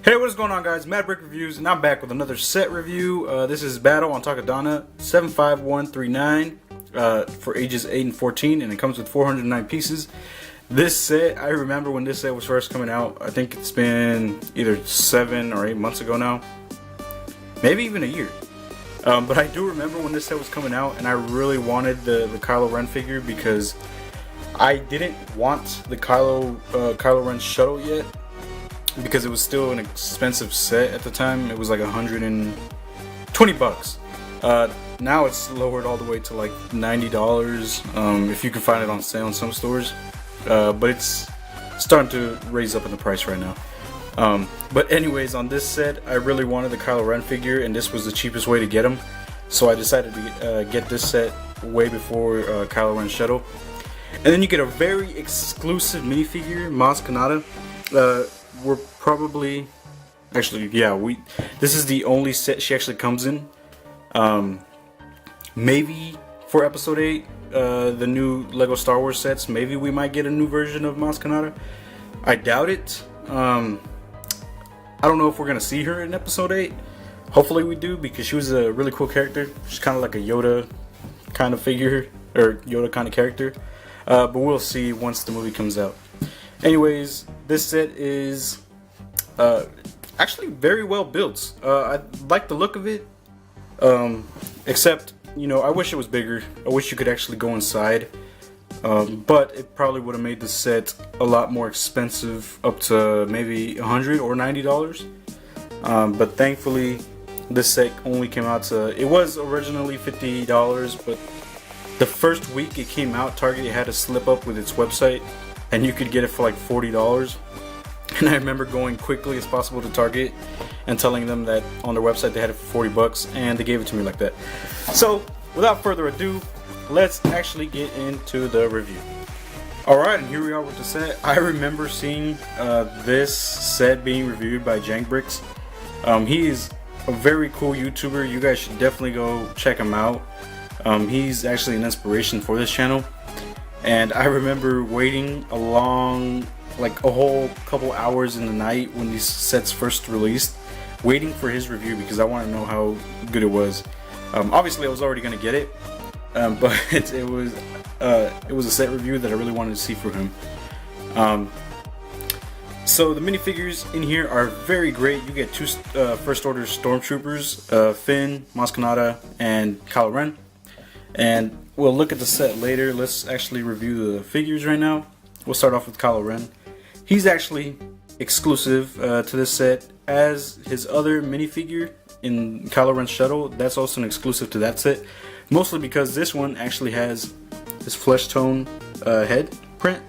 Hey, what is going on, guys? Mad Brick Reviews, and I'm back with another set review. This is Battle on Takodana 75139 for ages 8 and 14, and it comes with 409 pieces. This set, I remember when this set was first coming out. I think it's been either 7 or 8 months ago now, maybe even a year. But I do remember when this set was coming out, and I really wanted the Kylo Ren figure because I didn't want the Kylo Ren shuttle yet, because it was still an expensive set at the time. It was like $120. Now it's lowered all the way to like $90 if you can find it on sale in some stores, but it's starting to raise up in the price right now. But anyways, on this set I really wanted the Kylo Ren figure, and this was the cheapest way to get him, so I decided to get this set way before Kylo Ren shuttle. And then you get a very exclusive minifigure, Maz Kanata. We're probably, actually, yeah, this is the only set she actually comes in. Maybe for episode 8, the new Lego Star Wars sets, maybe we might get a new version of Maz Kanata. I doubt it. I don't know if we're gonna see her in episode 8. Hopefully we do, because she was a really cool character. She's kind of like a Yoda kind of figure, or Yoda kind of character. But we'll see once the movie comes out. Anyways, this set is actually very well built. I like the look of it, except, you know, I wish it was bigger. I wish you could actually go inside, but it probably would have made the set a lot more expensive, up to maybe $100 or $90. But thankfully this set only came out to, it was originally $50, but the first week it came out, Target had a slip up with its website, and you could get it for like $40. And I remember going quickly as possible to Target and telling them that on their website they had it for $40, and they gave it to me like that. So without further ado, let's actually get into the review. Alright, and here we are with the set. I remember seeing this set being reviewed by Jank Bricks. He is a very cool YouTuber. You guys should definitely go check him out. He's actually an inspiration for this channel. And I remember waiting like a whole couple hours in the night when these sets first released, waiting for his review because I want to know how good it was. Obviously I was already going to get it, but it was a set review that I really wanted to see for him. So the minifigures in here are very great. You get two First Order Stormtroopers, Finn, Maz Kanata, and Kylo Ren. And we'll look at the set later. Let's actually review the figures right now. We'll start off with Kylo Ren. He's actually exclusive to this set, as his other minifigure in Kylo Ren's shuttle. That's also an exclusive to that set, mostly because this one actually has his flesh tone head print.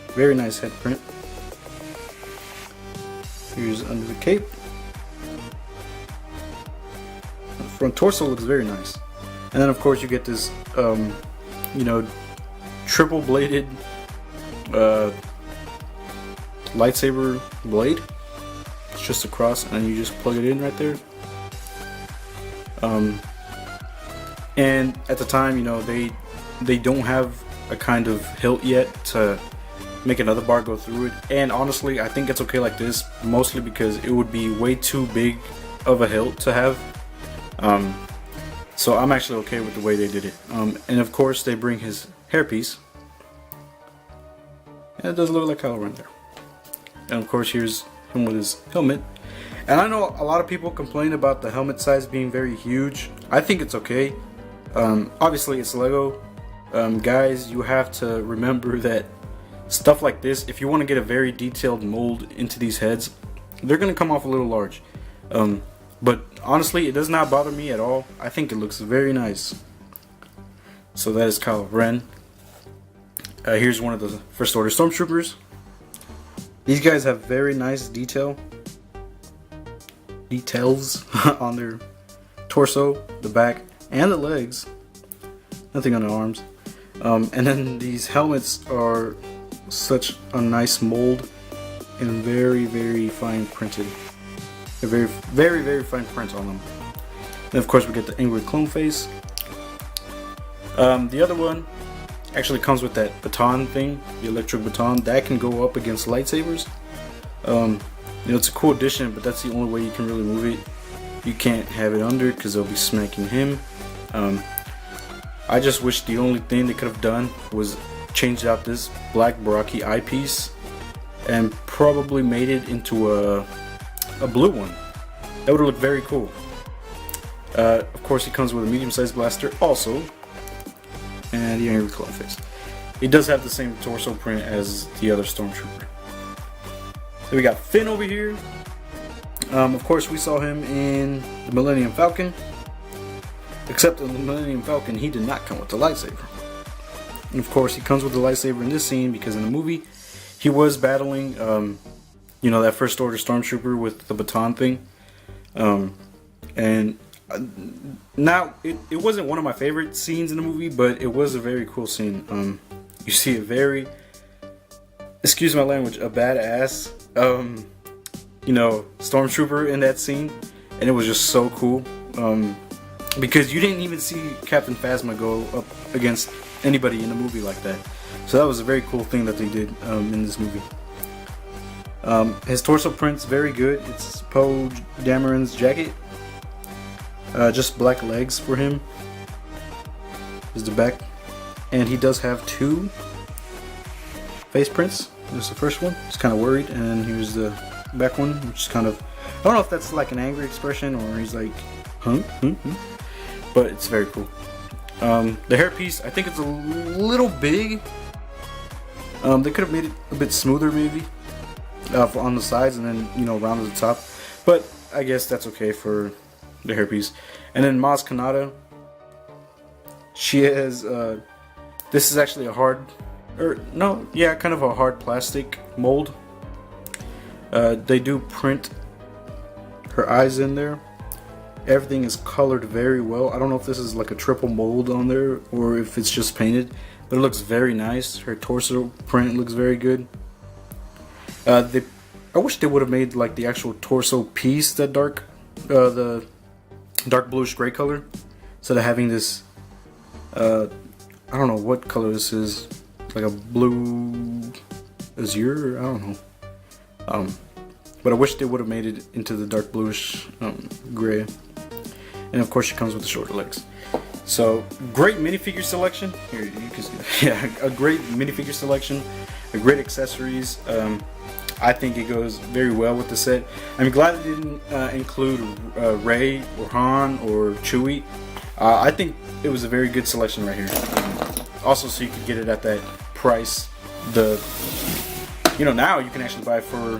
Very nice head print. Here's under the cape. The front torso looks very nice. And then of course you get this, you know, triple bladed lightsaber blade. It's just across, and you just plug it in right there. And at the time, you know, they don't have a kind of hilt yet to make another bar go through it. And honestly, I think it's okay like this, mostly because it would be way too big of a hilt to have. So I'm actually okay with the way they did it. And of course they bring his hairpiece. And it does look like Kylo Ren there. And of course here's him with his helmet. And I know a lot of people complain about the helmet size being very huge. I think it's okay. Obviously it's Lego. Guys, you have to remember that stuff like this, if you want to get a very detailed mold into these heads, they're going to come off a little large. But honestly, it does not bother me at all. I think it looks very nice. So that is Kylo Ren. Here's one of the First Order Stormtroopers. These guys have very nice details on their torso, the back, and the legs. Nothing on the arms. And then these helmets are such a nice mold and very, very fine printed. A very, very, very fine print on them. And of course we get the angry clone face. The other one actually comes with that baton thing, the electric baton that can go up against lightsabers. It's a cool addition, but that's the only way you can really move it. You can't have it under because they'll be smacking him. I just wish the only thing they could have done was changed out this black Baraki eyepiece and probably made it into a blue one. That would have looked very cool. Of course, he comes with a medium-sized blaster also, and the angry claw face. He does have the same torso print as the other Stormtrooper. So we got Finn over here. Of course, we saw him in the Millennium Falcon. Except in the Millennium Falcon, he did not come with the lightsaber. And of course, he comes with the lightsaber in this scene because in the movie, he was battling, that First Order Stormtrooper with the baton thing. And now, it wasn't one of my favorite scenes in the movie, but it was a very cool scene. You see a very, excuse my language, a badass, Stormtrooper in that scene. And it was just so cool. Because you didn't even see Captain Phasma go up against anybody in the movie like that. So that was a very cool thing that they did in this movie. His torso print's very good. It's Poe Dameron's jacket. Just black legs for him. Is the back. And he does have 2 face prints. There's the first one. He's kind of worried. And here's the back one, which is kind of... I don't know if that's like an angry expression or he's like... Huh? But it's very cool. The hairpiece, I think it's a little big. They could have made it a bit smoother maybe on the sides and then round at the top. But I guess that's okay for the hairpiece. And then Maz Kanata, she has this is actually a hard, kind of a hard plastic mold. They do print her eyes in there. Everything is colored very well. I don't know if this is like a triple mold on there or if it's just painted, but it looks very nice. Her torso print looks very good. I wish they would have made like the actual torso piece that the dark bluish gray color, instead of having this. I don't know what color this is, like a blue azure. I don't know. But I wish they would have made it into the dark bluish gray. And of course, she comes with the shorter legs. So, great minifigure selection. Here, you can see that. Yeah, a great minifigure selection. A great accessories. I think it goes very well with the set. I'm glad they didn't include Rey or Han or Chewie. I think it was a very good selection right here. Also, so you could get it at that price. Now you can actually buy it for,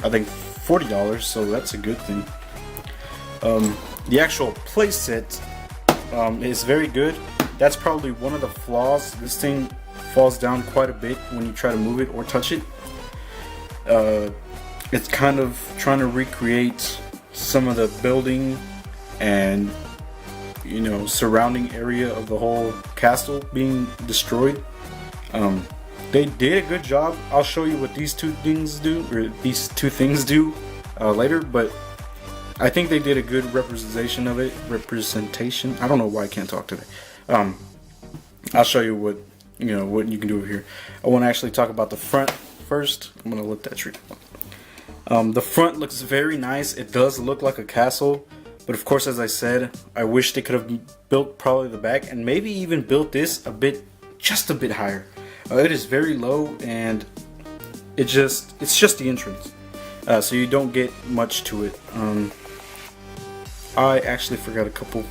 I think, $40, so that's a good thing. The actual playset is very good. That's probably one of the flaws. This thing falls down quite a bit when you try to move it or touch it. It's kind of trying to recreate some of the building and surrounding area of the whole castle being destroyed. They did a good job. I'll show you what these two things do later, but I think they did a good representation of it. I don't know why I can't talk today. I'll show you what you can do over here. I want to actually talk about the front first. I'm gonna let that tree. The front looks very nice. It does look like a castle, but of course, as I said, I wish they could have built probably the back and maybe even built this just a bit higher. It is very low, and it's just the entrance, so you don't get much to it. I actually forgot a couple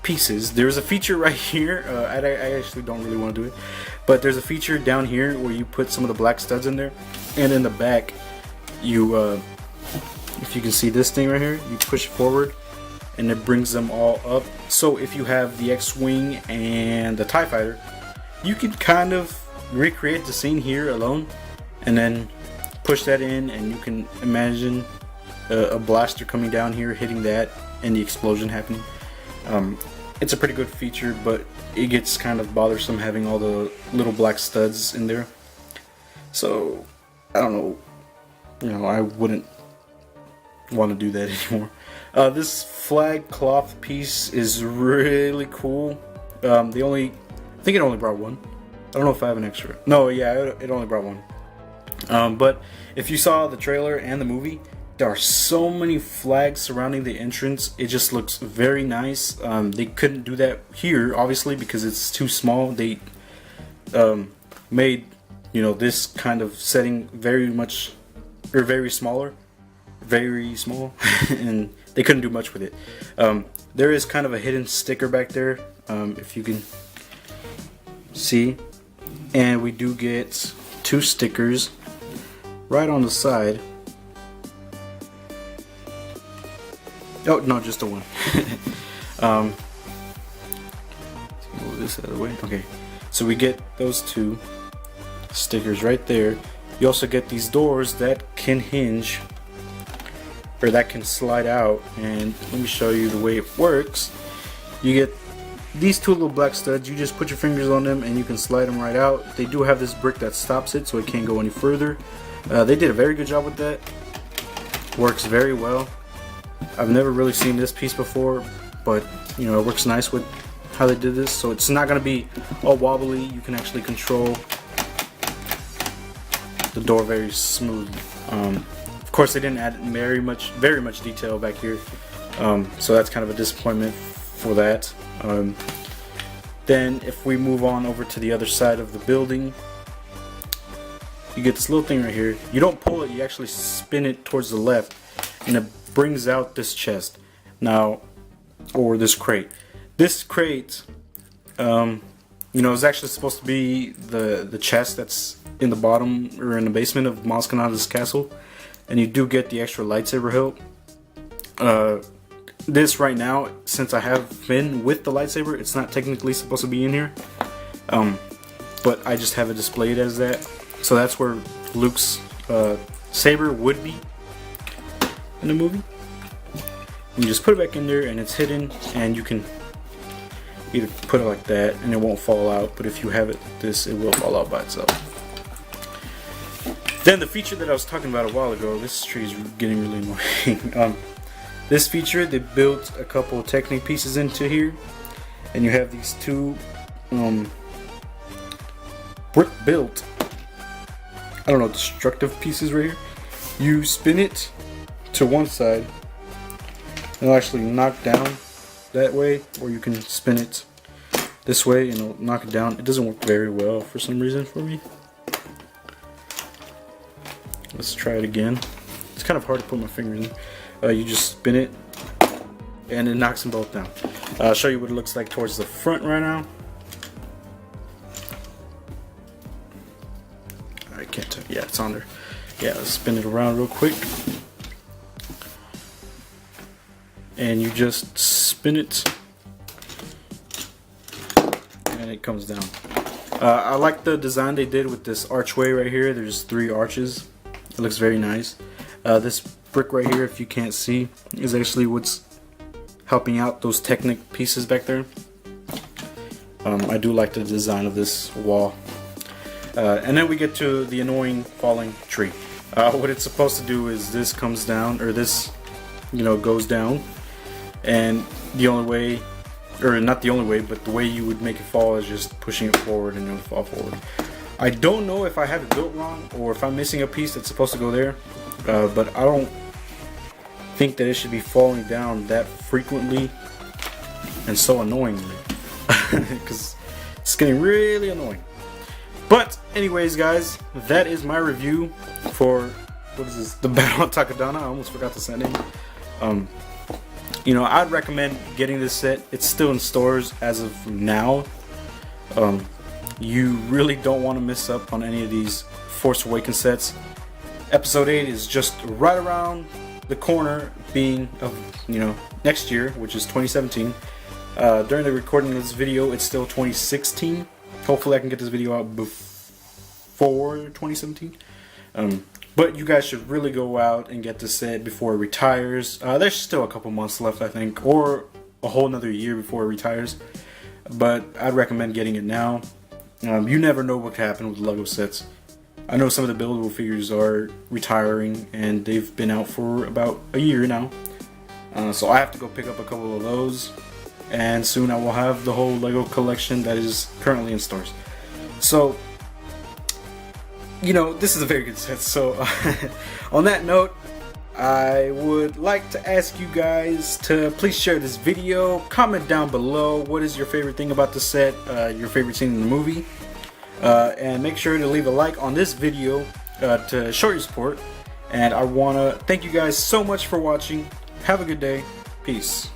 pieces. There's a feature right here. I actually don't really want to do it, but there's a feature down here where you put some of the black studs in there, and in the back, if you can see this thing right here, you push it forward, and it brings them all up. So if you have the X-Wing and the TIE Fighter, you can kind of recreate the scene here alone, and then push that in, and you can imagine a blaster coming down here, hitting that, and the explosion happening. It's a pretty good feature, but it gets kind of bothersome having all the little black studs in there. So I don't know, I wouldn't want to do that anymore. This flag cloth piece is really cool. I think it only brought one. I don't know if I have an extra. No, yeah, it only brought one. But if you saw the trailer and the movie, there are so many flags surrounding the entrance. It just looks very nice. They couldn't do that here, obviously, because it's too small. They made, you know, this kind of setting very small, and they couldn't do much with it. There is kind of a hidden sticker back there, if you can see, and we do get 2 stickers right on the side. Oh no, just the one. Move this out of the way. Okay, so we get those 2 stickers right there. You also get these doors that can hinge, or that can slide out, and let me show you the way it works. You get these 2 little black studs. You just put your fingers on them and you can slide them right out. They do have this brick that stops it, so it can't go any further. They did a very good job with that. Works very well. I've never really seen this piece before, but you know, it works nice with how they did this. So it's not going to be all wobbly. You can actually control the door very smoothly. Of course, they didn't add very much detail back here, so that's kind of a disappointment for that. Then if we move on over to the other side of the building, you get this little thing right here. You don't pull it, you actually spin it towards the left, and it brings out this chest now, or this crate. This crate, you know, is actually supposed to be the chest that's in the bottom or in the basement of Maskanada's castle, and you do get the extra lightsaber hilt. This right now, since I have been with the lightsaber, it's not technically supposed to be in here, but I just have it displayed as that. So that's where Luke's saber would be in the movie. You just put it back in there and it's hidden, and you can either put it like that and it won't fall out, but if you have it like this, it will fall out by itself. Then the feature that I was talking about a while ago, this tree is getting really annoying. This feature, they built a couple of Technic pieces into here, and you have these 2 brick built, I don't know, destructive pieces right here. You spin it to one side, it'll actually knock down that way, or you can spin it this way and it'll knock it down. It doesn't work very well for some reason for me. Let's try it again. It's kind of hard to put my finger in there. You just spin it and it knocks them both down. I'll show you what it looks like towards the front right now. I can't tell. Yeah, it's on there. Yeah, let's spin it around real quick. And you just spin it and it comes down. I like the design they did with this archway right here. There's 3 arches. It looks very nice. This brick right here, if you can't see, is actually what's helping out those Technic pieces back there. I do like the design of this wall. And then we get to the annoying falling tree. What it's supposed to do is this comes down, or this, you know, goes down, and the only way, or not the only way, but the way you would make it fall is just pushing it forward and it'll fall forward. I don't know if I have it built wrong or if I'm missing a piece that's supposed to go there, but I don't think that it should be falling down that frequently and so annoyingly, because it's getting really annoying. But anyways, guys, that is my review for, what is this, the Battle of Takodana. I almost forgot to say it. You know, I'd recommend getting this set. It's still in stores as of now. You really don't want to miss up on any of these Force Awakens sets. Episode 8 is just right around the corner, being of, you know, next year, which is 2017. During the recording of this video, it's still 2016. Hopefully I can get this video out before 2017. But you guys should really go out and get this set before it retires. There's still a couple months left, I think, or a whole another year before it retires. But I'd recommend getting it now. You never know what could happen with LEGO sets. I know some of the buildable figures are retiring, and they've been out for about a year now. So I have to go pick up a couple of those, and soon I will have the whole LEGO collection that is currently in stores. So you know, this is a very good set. So on that note, I would like to ask you guys to please share this video. Comment down below what is your favorite thing about the set, your favorite scene in the movie, and make sure to leave a like on this video to show your support. And I want to thank you guys so much for watching. Have a good day. Peace.